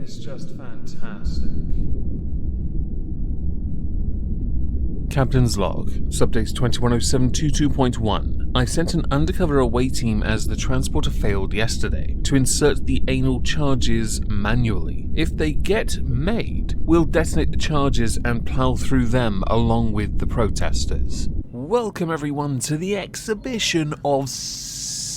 is just fantastic. Captain's log, subdates 210722.1. I sent an undercover away team as the transporter failed yesterday to insert the anal charges manually. If they get made, we'll detonate the charges and plow through them along with the protesters. Welcome everyone to the exhibition of stupid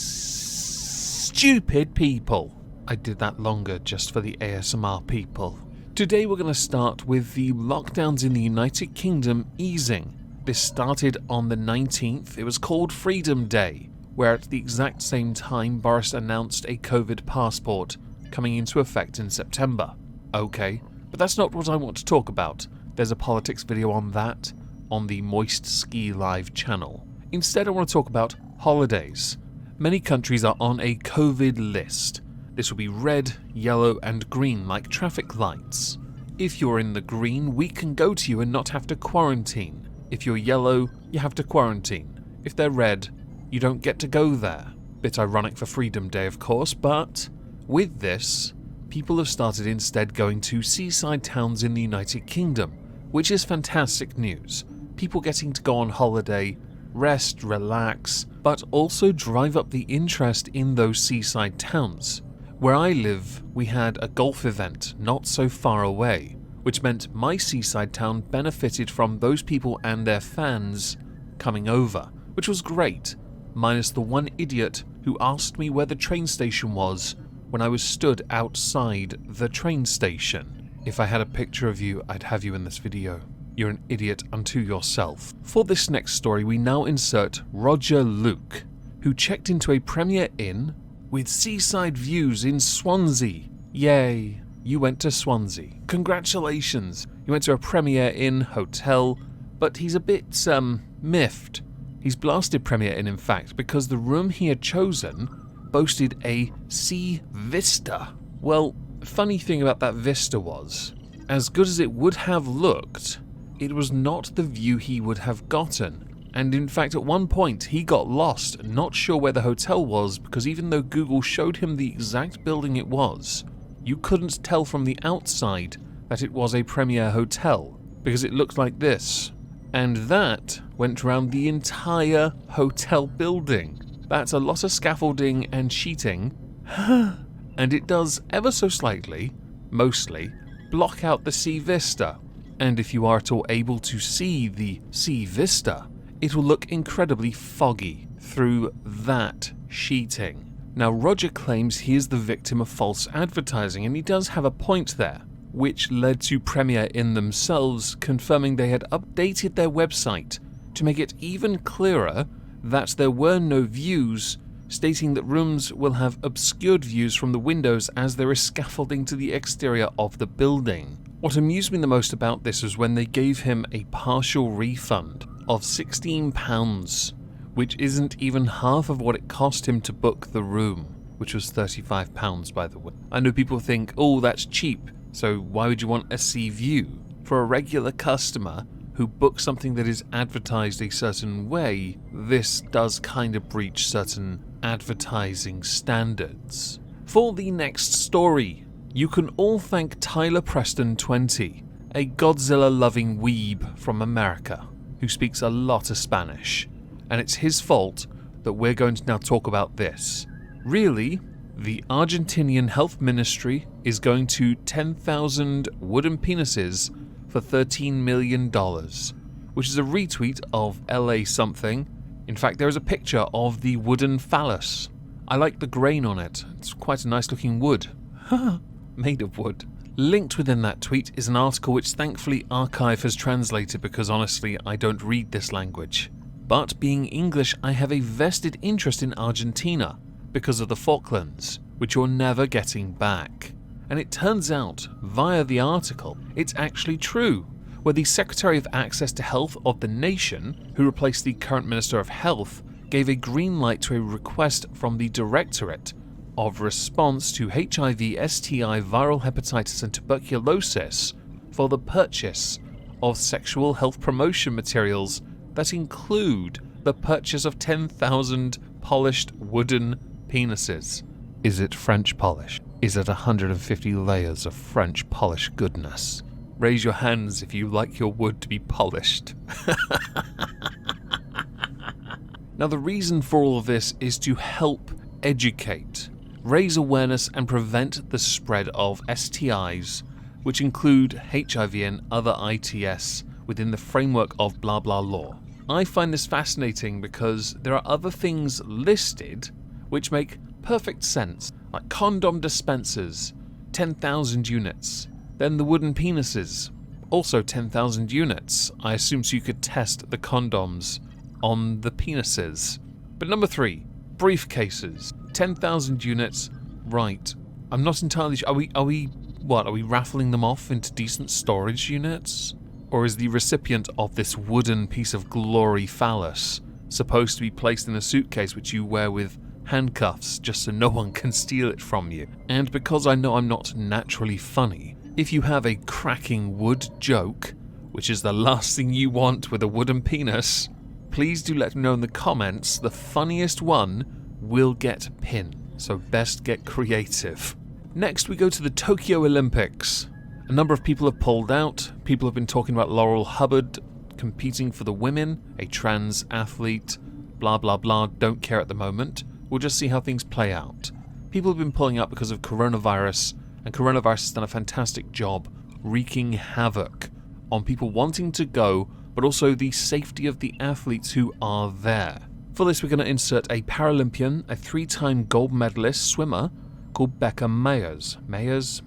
people. I did that longer just for the ASMR people. Today we're going to start with the lockdowns in the United Kingdom easing. This started on the 19th, it was called Freedom Day, where at the exact same time Boris announced a COVID passport coming into effect in September. Okay, but that's not what I want to talk about. There's a politics video on that on the Moist Ski Live channel. Instead I want to talk about holidays. Many countries are on a COVID list. This will be red, yellow and green like traffic lights. If you're in the green, we can go to you and not have to quarantine. If you're yellow, you have to quarantine. If they're red, you don't get to go there. Bit ironic for Freedom Day, of course, but with this, people have started instead going to seaside towns in the United Kingdom, which is fantastic news. People getting to go on holiday, rest, relax, but also drive up the interest in those seaside towns. Where I live, we had a golf event not so far away, which meant my seaside town benefited from those people and their fans coming over, which was great, minus the one idiot who asked me where the train station was when I was stood outside the train station. If I had a picture of you, I'd have you in this video. You're an idiot unto yourself. For this next story, we now insert Roger Luke, who checked into a Premier Inn with seaside views in Swansea. Yay, you went to Swansea. Congratulations, you went to a Premier Inn hotel, but he's a bit, miffed. He's blasted Premier Inn, in fact, because the room he had chosen boasted a sea vista. Well, funny thing about that vista was, as good as it would have looked, it was not the view he would have gotten. And in fact, at one point, he got lost, not sure where the hotel was, because even though Google showed him the exact building it was, you couldn't tell from the outside that it was a Premier hotel, because it looked like this. And that went around the entire hotel building. That's a lot of scaffolding and sheeting, and it does ever so slightly, mostly, block out the sea vista. And if you are at all able to see the sea vista, it will look incredibly foggy through that sheeting. Now, Roger claims he is the victim of false advertising, and he does have a point there, which led to Premier Inn themselves confirming they had updated their website to make it even clearer that there were no views, stating that rooms will have obscured views from the windows as there is scaffolding to the exterior of the building. What amused me the most about this was when they gave him a partial refund of £16, which isn't even half of what it cost him to book the room, which was £35 by the way. I know people think, oh, that's cheap, so why would you want a sea view? For a regular customer who books something that is advertised a certain way, this does kind of breach certain advertising standards. For the next story, you can all thank Tyler Preston 20, a Godzilla-loving weeb from America, who speaks a lot of Spanish, and it's his fault that we're going to now talk about this. Really, the Argentinian Health Ministry is going to 10,000 wooden penises for $13 million, which is a retweet of LA something. In fact, there is a picture of the wooden phallus. I like the grain on it, it's quite a nice looking wood. Made of wood. Linked within that tweet is an article which thankfully Archive has translated because honestly I don't read this language. But being English, I have a vested interest in Argentina because of the Falklands, which you're never getting back. And it turns out, via the article, it's actually true, where the Secretary of Access to Health of the nation, who replaced the current Minister of Health, gave a green light to a request from the Directorate of Response to HIV, STI, viral hepatitis and tuberculosis for the purchase of sexual health promotion materials that include the purchase of 10,000 polished wooden penises. Is it French polish? is at 150 layers of French polished goodness. Raise your hands if you like your wood to be polished. Now, the reason for all of this is to help educate, raise awareness, and prevent the spread of STIs, which include HIV and other ITS within the framework of blah blah law. I find this fascinating because there are other things listed which make perfect sense, like condom dispensers, 10,000 units. Then the wooden penises, also 10,000 units. I assume so you could test the condoms on the penises. But number 3, briefcases, 10,000 units. Right. I'm not entirely sure. Are we raffling them off into decent storage units? Or is the recipient of this wooden piece of glory phallus supposed to be placed in a suitcase which you wear with handcuffs just so no one can steal it from you? And because I know I'm not naturally funny, if you have a cracking wood joke, which is the last thing you want with a wooden penis, please do let me know in the comments. The funniest one will get a pin, so best get creative. Next we go to the Tokyo Olympics. A number of people have pulled out. People have been talking about Laurel Hubbard competing for the women, a trans athlete, blah blah blah, don't care at the moment. We'll just see how things play out. People have been pulling out because of coronavirus, and coronavirus has done a fantastic job wreaking havoc on people wanting to go, but also the safety of the athletes who are there. For this, we're going to insert a Paralympian, a 3-time gold medalist swimmer called Becca Meyers. Meyers,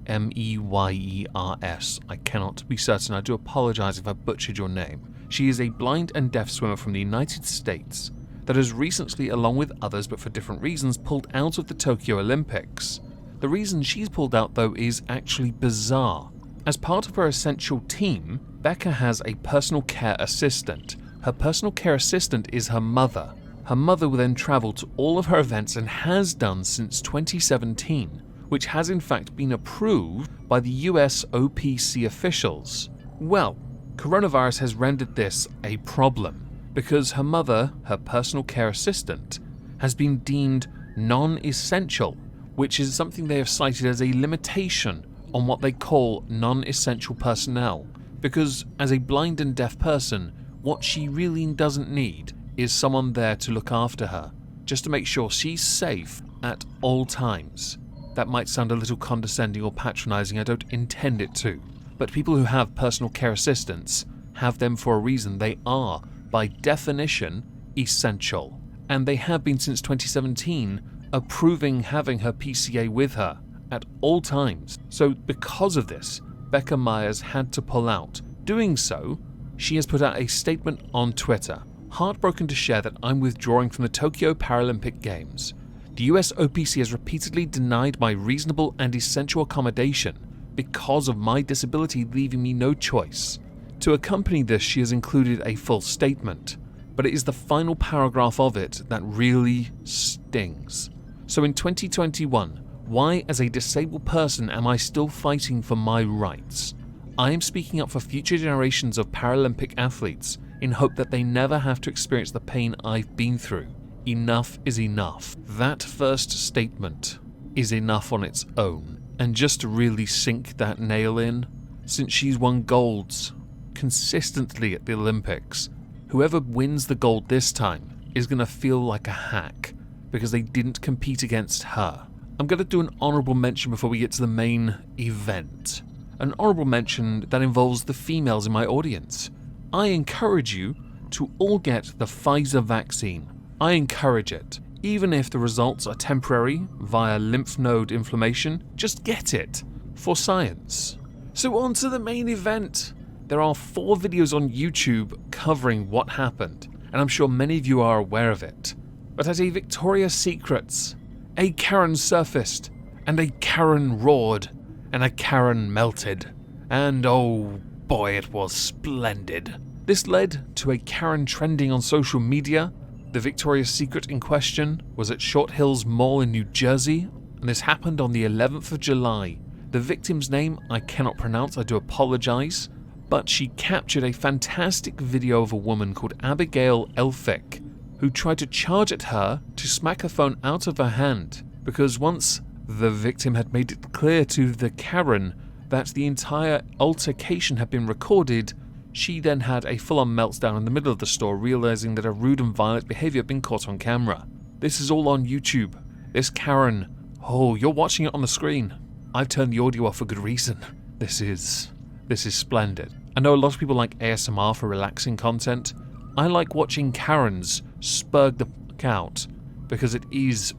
M-E-Y-E-R-S. I cannot be certain. I do apologize if I butchered your name. She is a blind and deaf swimmer from the United States that has recently, along with others but for different reasons, pulled out of the Tokyo Olympics. The reason she's pulled out, though, is actually bizarre. As part of her essential team, Becca has a personal care assistant. Her personal care assistant is her mother. Her mother will then travel to all of her events and has done since 2017, which has in fact been approved by the US OPC officials. Well, coronavirus has rendered this a problem because her mother, her personal care assistant, has been deemed non-essential, which is something they have cited as a limitation on what they call non-essential personnel, because as a blind and deaf person, what she really doesn't need is someone there to look after her, just to make sure she's safe at all times. That might sound a little condescending or patronizing, I don't intend it to, but people who have personal care assistants have them for a reason. They are, by definition, essential, and they have been since 2017, approving having her PCA with her at all times. So because of this, Becca Meyers had to pull out. Doing so, she has put out a statement on Twitter. Heartbroken to share that I'm withdrawing from the Tokyo Paralympic Games. The US OPC has repeatedly denied my reasonable and essential accommodation because of my disability, leaving me no choice. To accompany this, she has included a full statement, but it is the final paragraph of it that really stings. So in 2021, why as a disabled person am I still fighting for my rights? I am speaking up for future generations of Paralympic athletes in hope that they never have to experience the pain I've been through. Enough is enough. That first statement is enough on its own. And just to really sink that nail in, since she's won golds consistently at the Olympics, whoever wins the gold this time is going to feel like a hack because they didn't compete against her. I'm going to do an honourable mention before we get to the main event. An honourable mention that involves the females in my audience. I encourage you to all get the Pfizer vaccine. I encourage it. Even if the results are temporary via lymph node inflammation, just get it. For science. So on to the main event. There are 4 videos on YouTube covering what happened, and I'm sure many of you are aware of it. But at a Victoria's Secrets, a Karen surfaced, and a Karen roared, and a Karen melted. And oh boy, it was splendid. This led to a Karen trending on social media. The Victoria's Secret in question was at Short Hills Mall in New Jersey, and this happened on the 11th of July. The victim's name I cannot pronounce, I do apologize, but she captured a fantastic video of a woman called Abigail Elphick, who tried to charge at her to smack her phone out of her hand, because once The victim had made it clear to the Karen that the entire altercation had been recorded. She then had a full-on meltdown in the middle of the store, realizing that her rude and violent behavior had been caught on camera. This is all on YouTube. This Karen, oh, you're watching it on the screen. I've turned the audio off for good reason. This is splendid. I know a lot of people like ASMR for relaxing content. I like watching Karens spurg the fuck out because it is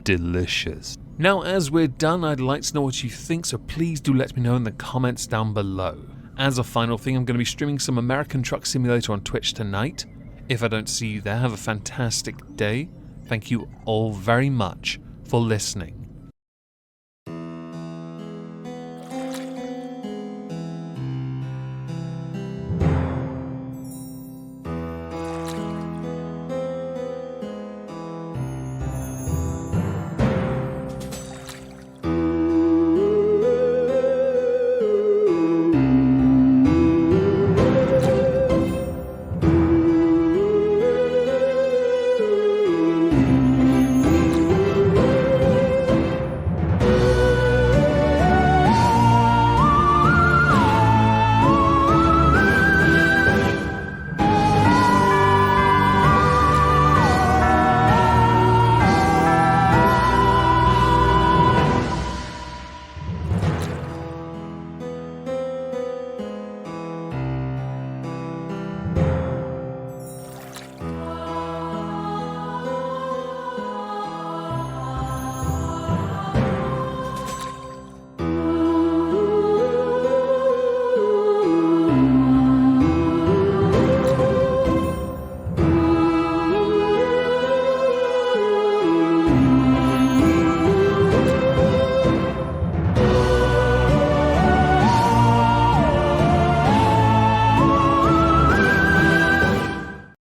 delicious. Now, as we're done, I'd like to know what you think, so please do let me know in the comments down below. As a final thing, I'm going to be streaming some American Truck Simulator on Twitch tonight. If I don't see you there, have a fantastic day. Thank you all very much for listening.